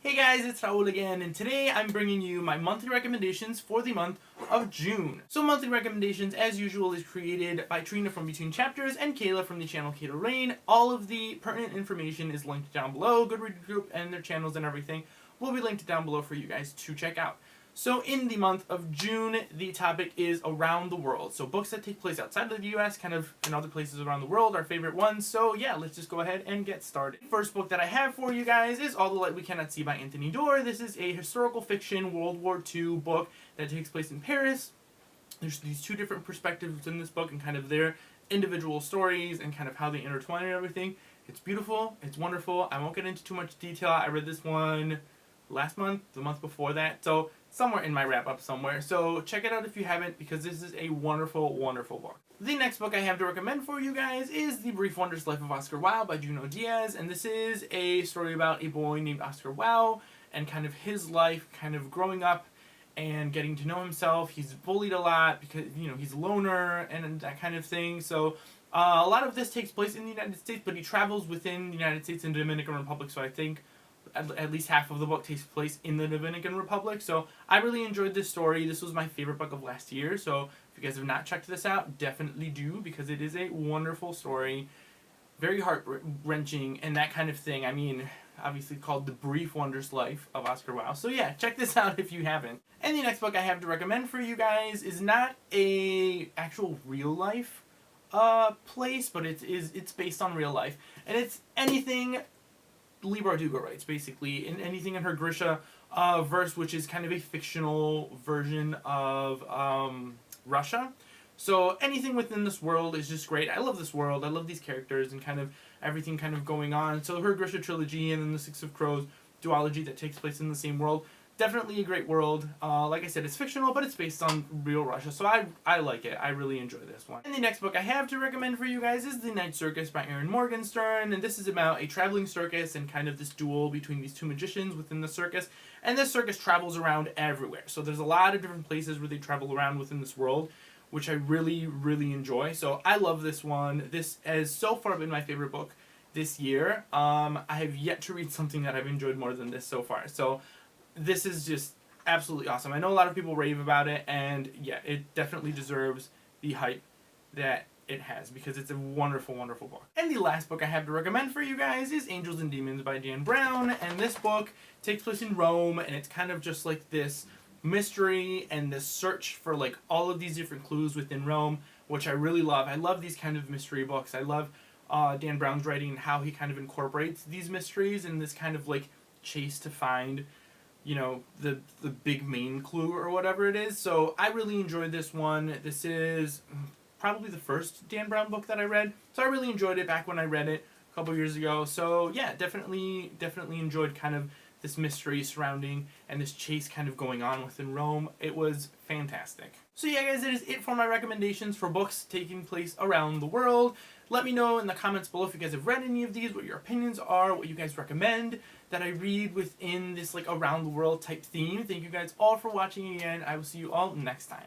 Hey guys, it's Raul again, and today I'm bringing you my monthly recommendations for the month of June. So monthly recommendations, as usual, is created by Trina from Between Chapters and Kayla from the channel Kayla Rain. All of the pertinent information is linked down below. Goodreads Group and their channels and everything will be linked down below for you guys to check out. So in the month of June, the topic is around the world. So books that take place outside of the US, kind of in other places around the world, our favorite ones. So yeah, let's just go ahead and get started. First book that I have for you guys is All the Light We Cannot See by Anthony Doerr. This is a historical fiction World War II book that takes place in Paris. There's these two different perspectives in this book and kind of their individual stories and kind of how they intertwine and everything. It's beautiful. It's wonderful. I won't get into too much detail. I read this one last month, the month before that, so somewhere in my wrap-up somewhere. So check it out if you haven't, because this is a wonderful, wonderful book. The next book I have to recommend for you guys is The Brief Wondrous Life of Oscar Wilde by Junot Diaz, and this is a story about a boy named Oscar Wilde and kind of his life, kind of growing up and getting to know himself. He's bullied a lot because, you know, he's a loner and that kind of thing. So a lot of this takes place in the United States, but he travels within the United States and Dominican Republic, so I think at least half of the book takes place in the Dominican Republic. So I really enjoyed this story. This was my favorite book of last year. So if you guys have not checked this out, definitely do, because it is a wonderful story. Very heart-wrenching and that kind of thing. I mean, obviously called The Brief Wondrous Life of Oscar Wilde. So yeah, check this out if you haven't. And the next book I have to recommend for you guys is not a actual real life place, but it's based on real life. And it's anything Leigh Bardugo writes, basically, in anything in her Grisha verse, which is kind of a fictional version of Russia. So anything within this world is just great. I love this world. I love these characters and kind of everything kind of going on. So her Grisha trilogy and then the Six of Crows duology that takes place in the same world. Definitely a great world. Like I said, it's fictional, but it's based on real Russia, so I like it. I really enjoy this one. And the next book I have to recommend for you guys is The Night Circus by Erin Morgenstern, and this is about a traveling circus and kind of this duel between these two magicians within the circus. And this circus travels around everywhere, so there's a lot of different places where they travel around within this world, which I really, really enjoy. So I love this one. This has so far been my favorite book this year. I have yet to read something that I've enjoyed more than this so far. So this is just absolutely awesome. I know a lot of people rave about it, and yeah, it definitely deserves the hype that it has, because it's a wonderful, wonderful book. And the last book I have to recommend for you guys is Angels and Demons by Dan Brown, and this book takes place in Rome, and it's kind of just like this mystery and this search for like all of these different clues within Rome, which I really love. I love these kind of mystery books. I love Dan Brown's writing and how he kind of incorporates these mysteries and this kind of like chase to find, you know, the big main clue or whatever it is. So I really enjoyed this one. This is probably the first Dan Brown book that I read, so I really enjoyed it back when I read it a couple years ago. So yeah, definitely enjoyed kind of this mystery surrounding and this chase kind of going on within Rome. It was fantastic. So yeah guys, that is it for my recommendations for books taking place around the world. Let me know in the comments below if you guys have read any of these, what your opinions are, what you guys recommend that I read within this like around the world type theme. Thank you guys all for watching again. I will see you all next time.